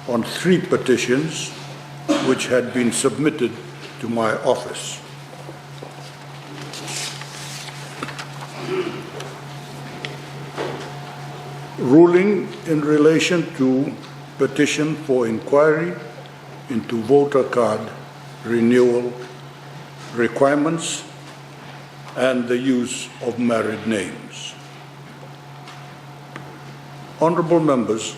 on 3 petitions which had been submitted to my office. Ruling in relation to petition for inquiry into voter card renewal requirements and the use of married names. Honourable members,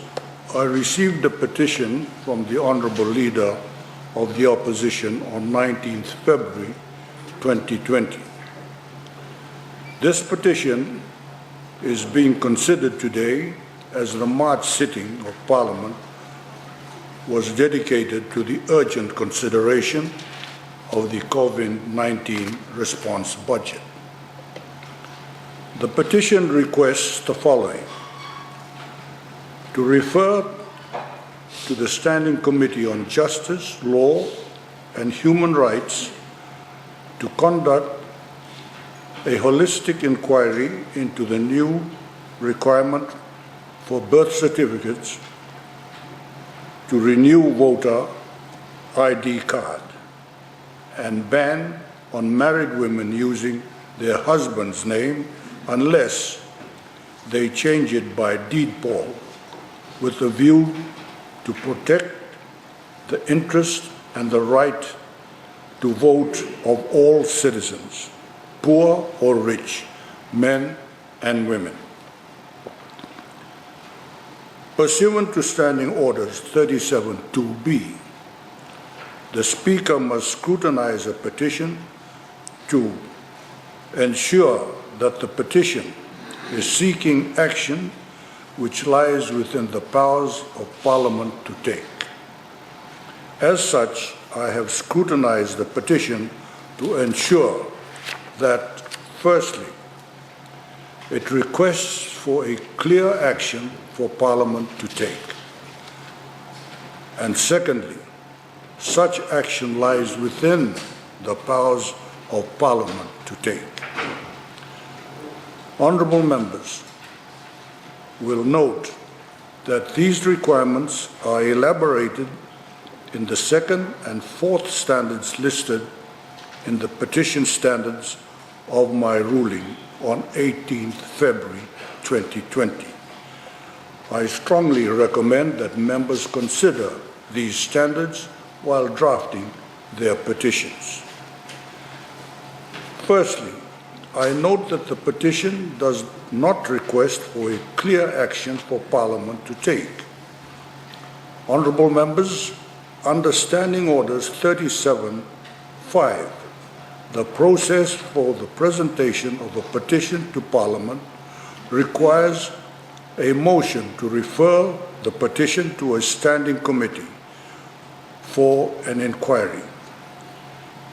I received a petition from the Honourable Leader of the Opposition on 19th February 2020. This petition is being considered today as the March sitting of Parliament was dedicated to the urgent consideration of the COVID-19 response budget. The petition requests the following: to refer to the Standing Committee on Justice, Law and Human Rights to conduct a holistic inquiry into the new requirement for birth certificates to renew voter ID card and ban on married women using their husband's name unless they change it by deed poll, with a view to protect the interest and the right to vote of all citizens, poor or rich, men and women. Pursuant to Standing Orders 37(2)(b), the Speaker must scrutinize a petition to ensure that the petition is seeking action which lies within the powers of Parliament to take. As such, I have scrutinized the petition to ensure that, firstly, it requests for a clear action for Parliament to take, and secondly, such action lies within the powers of Parliament to take. Honourable members will note that these requirements are elaborated in the 2nd and 4th standards listed in the petition standards of my ruling on 18th February 2020. I strongly recommend that members consider these standards while drafting their petitions. Firstly, I note that the petition does not request for a clear action for Parliament to take. Honourable members, under Standing Orders 37(5), the process for the presentation of a petition to Parliament requires a motion to refer the petition to a standing committee for an inquiry.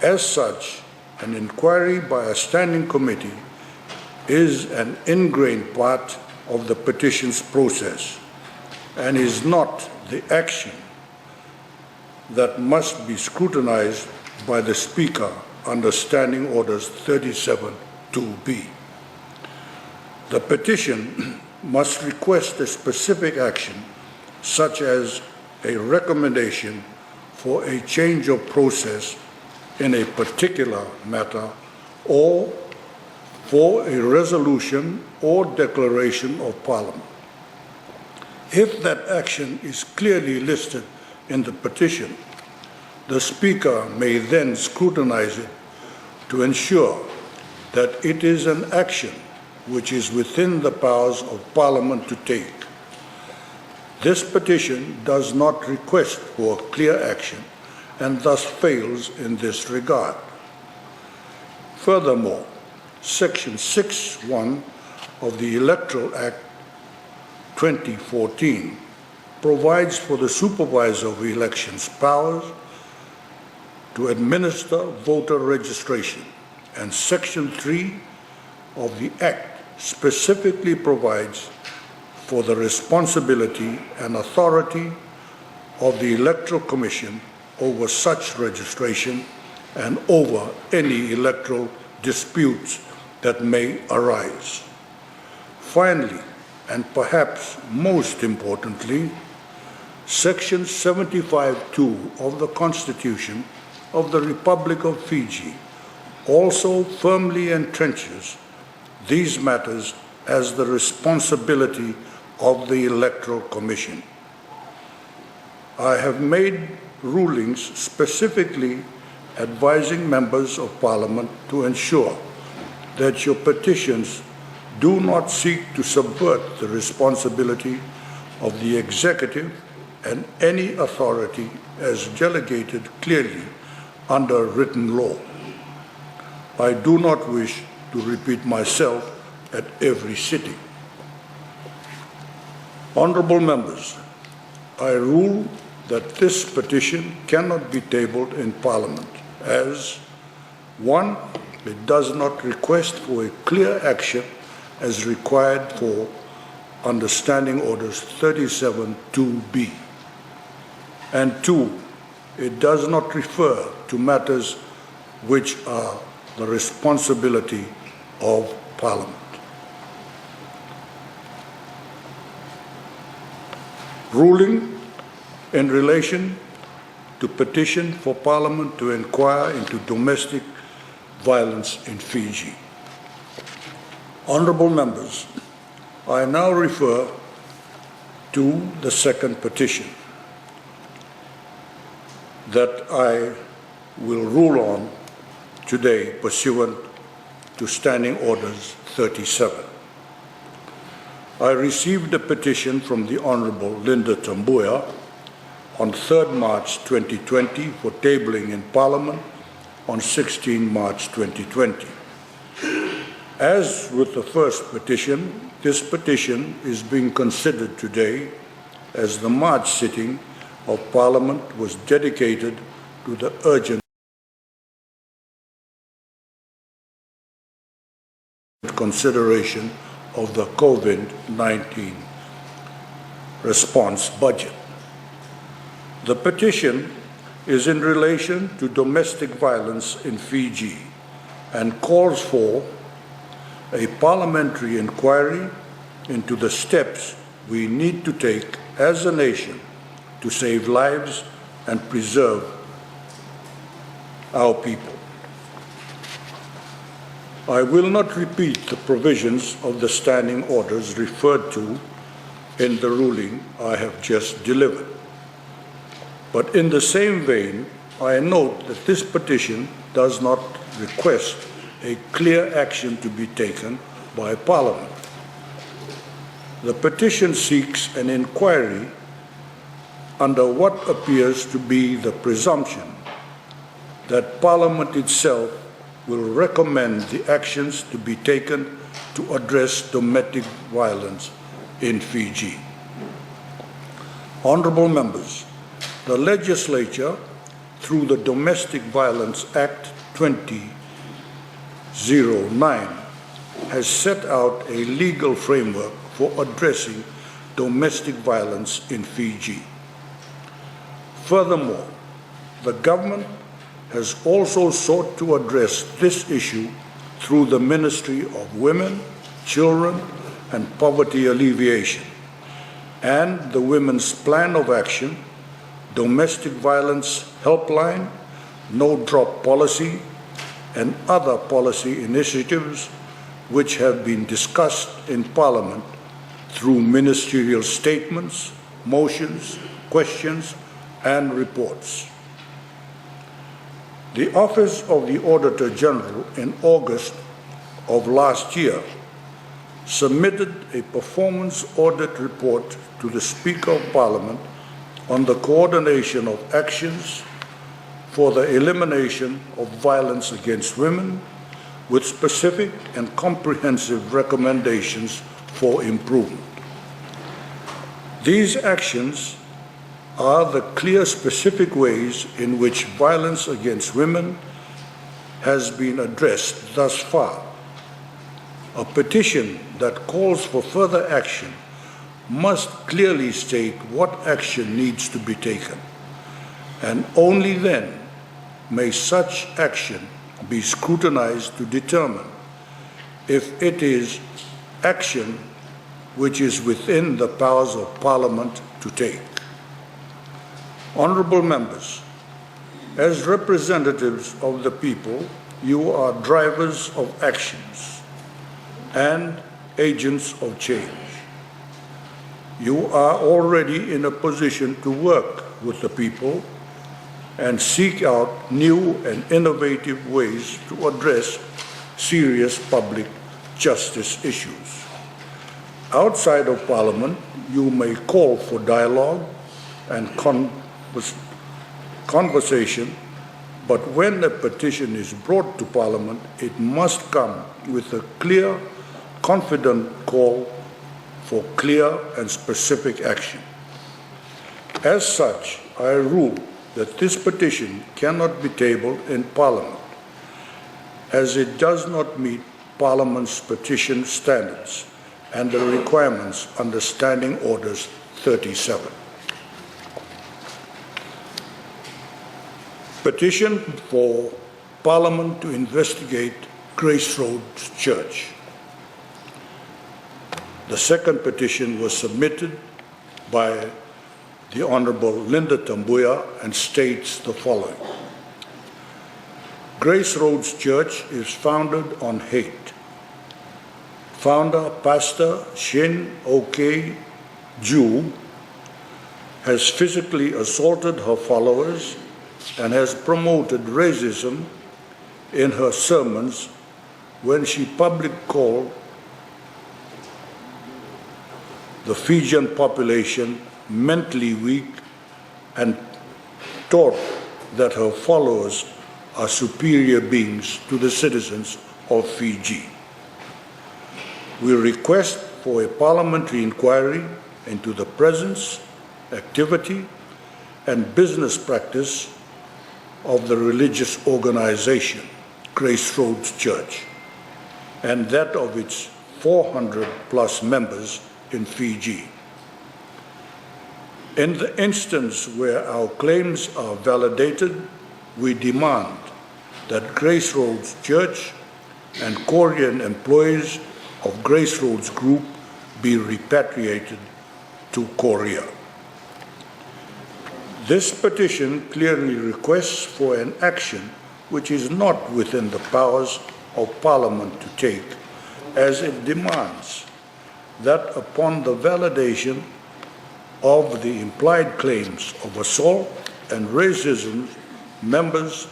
As such, an inquiry by a standing committee is an ingrained part of the petition's process and is not the action that must be scrutinized by the Speaker under Standing Orders 37(2)(b). The petition must request a specific action, such as a recommendation for a change of process in a particular matter, or for a resolution or declaration of Parliament. If that action is clearly listed in the petition, the Speaker may then scrutinize it to ensure that it is an action which is within the powers of Parliament to take. This petition does not request for clear action and thus fails in this regard. Furthermore, Section 6(1) of the Electoral Act 2014 provides for the Supervisor of Elections powers to administer voter registration, and Section 3 of the Act specifically provides for the responsibility and authority of the Electoral Commission over such registration and over any electoral disputes that may arise. Finally, and perhaps most importantly, Section 75(2) of the Constitution of the Republic of Fiji also firmly entrenches these matters as the responsibility of the Electoral Commission. I have made rulings specifically advising members of Parliament to ensure that your petitions do not seek to subvert the responsibility of the executive and any authority as delegated clearly under written law. I do not wish to repeat myself at every sitting. Honourable members, I rule that this petition cannot be tabled in Parliament as 1. It does not request for a clear action as required for Understanding Orders 37(2)(b), and 2. It does not refer to matters which are the responsibility of Parliament. Ruling in relation to petition for Parliament to inquire into domestic violence in Fiji. Honourable members, I now refer to the second petition that I will rule on today pursuant to Standing Orders 37. I received a petition from the Honourable Linda Tambuya on 3rd March 2020 for tabling in Parliament on 16 March 2020. As with the first petition, this petition is being considered today as the March sitting of Parliament was dedicated to the urgent consideration of the COVID-19 response budget. The petition is in relation to domestic violence in Fiji and calls for a parliamentary inquiry into the steps we need to take as a nation to save lives and preserve our people. I will not repeat the provisions of the standing orders referred to in the ruling I have just delivered. But in the same vein, I note that this petition does not request a clear action to be taken by Parliament. The petition seeks an inquiry under what appears to be the presumption that Parliament itself will recommend the actions to be taken to address domestic violence in Fiji. Honourable members, the legislature, through the Domestic Violence Act 2009, has set out a legal framework for addressing domestic violence in Fiji. Furthermore, the government has also sought to address this issue through the Ministry of Women, Children and Poverty Alleviation and the Women's Plan of Action, Domestic Violence Helpline, No Drop Policy, and other policy initiatives which have been discussed in Parliament through ministerial statements, motions, questions, and reports. The Office of the Auditor General in August of last year submitted a performance audit report to the Speaker of Parliament on the coordination of actions for the elimination of violence against women, with specific and comprehensive recommendations for improvement. These actions are the clear specific ways in which violence against women has been addressed thus far. A petition that calls for further action must clearly state what action needs to be taken, and only then may such action be scrutinized to determine if it is action which is within the powers of Parliament to take. Honorable members, as representatives of the people, you are drivers of actions and agents of change. You are already in a position to work with the people and seek out new and innovative ways to address serious public justice issues. Outside of Parliament, you may call for dialogue and conversation, but when a petition is brought to Parliament, it must come with a clear, confident call for clear and specific action. As such, I rule that this petition cannot be tabled in Parliament, as it does not meet Parliament's petition standards and the requirements under Standing Orders 37. Petition for Parliament to investigate Grace Road's Church. The second petition was submitted by the Honorable Linda Tambuya and states the following. Grace Road's Church is founded on hate. Founder Pastor Shin Ok Ju has physically assaulted her followers and has promoted racism in her sermons when she publicly called the Fijian population mentally weak and taught that her followers are superior beings to the citizens of Fiji. We request for a parliamentary inquiry into the presence, activity, and business practice of the religious organization, Grace Road's Church, and that of its 400 plus members in Fiji. In the instance where our claims are validated, we demand that Grace Road's Church and Korean employees of Grace Road's Group be repatriated to Korea. This petition clearly requests for an action which is not within the powers of Parliament to take, as it demands that upon the validation of the implied claims of assault and racism, members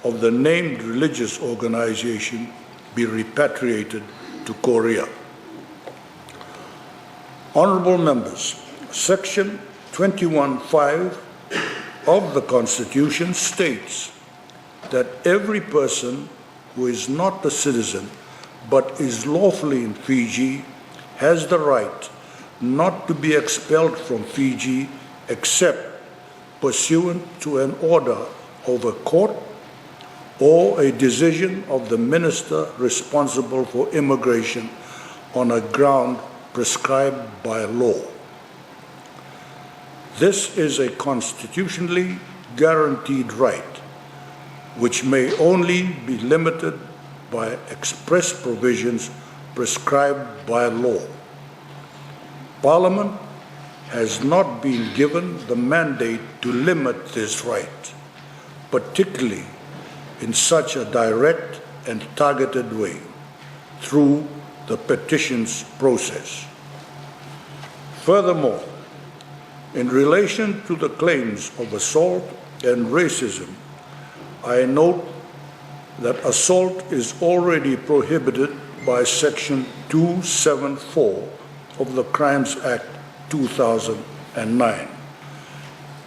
of the named religious organization be repatriated to Korea. Honorable members, Section 21(5) of the Constitution states that every person who is not a citizen but is lawfully in Fiji has the right not to be expelled from Fiji except pursuant to an order of a court or a decision of the minister responsible for immigration on a ground prescribed by law. This is a constitutionally guaranteed right, which may only be limited by express provisions prescribed by law. Parliament has not been given the mandate to limit this right, particularly in such a direct and targeted way through the petitions process. Furthermore, in relation to the claims of assault and racism, I note that assault is already prohibited by Section 274 of the Crimes Act 2009,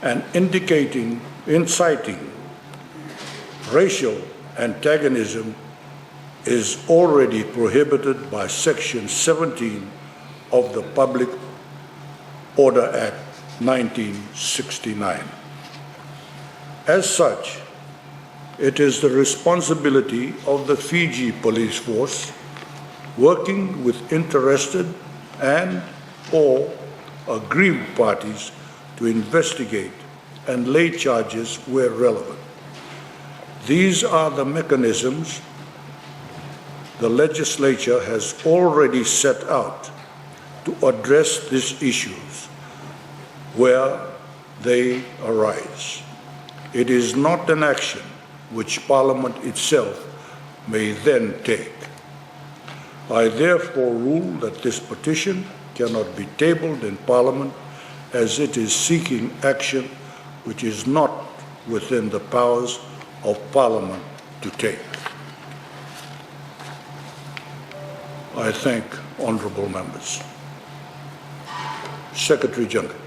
and inciting racial antagonism is already prohibited by Section 17 of the Public Order Act 1969. As such, it is the responsibility of the Fiji Police Force, working with interested and/or aggrieved parties, to investigate and lay charges where relevant. These are the mechanisms the legislature has already set out to address these issues, where they arise. It is not an action which Parliament itself may then take. I therefore rule that this petition cannot be tabled in Parliament as it is seeking action which is not within the powers of Parliament to take. I thank honourable members. Secretary General.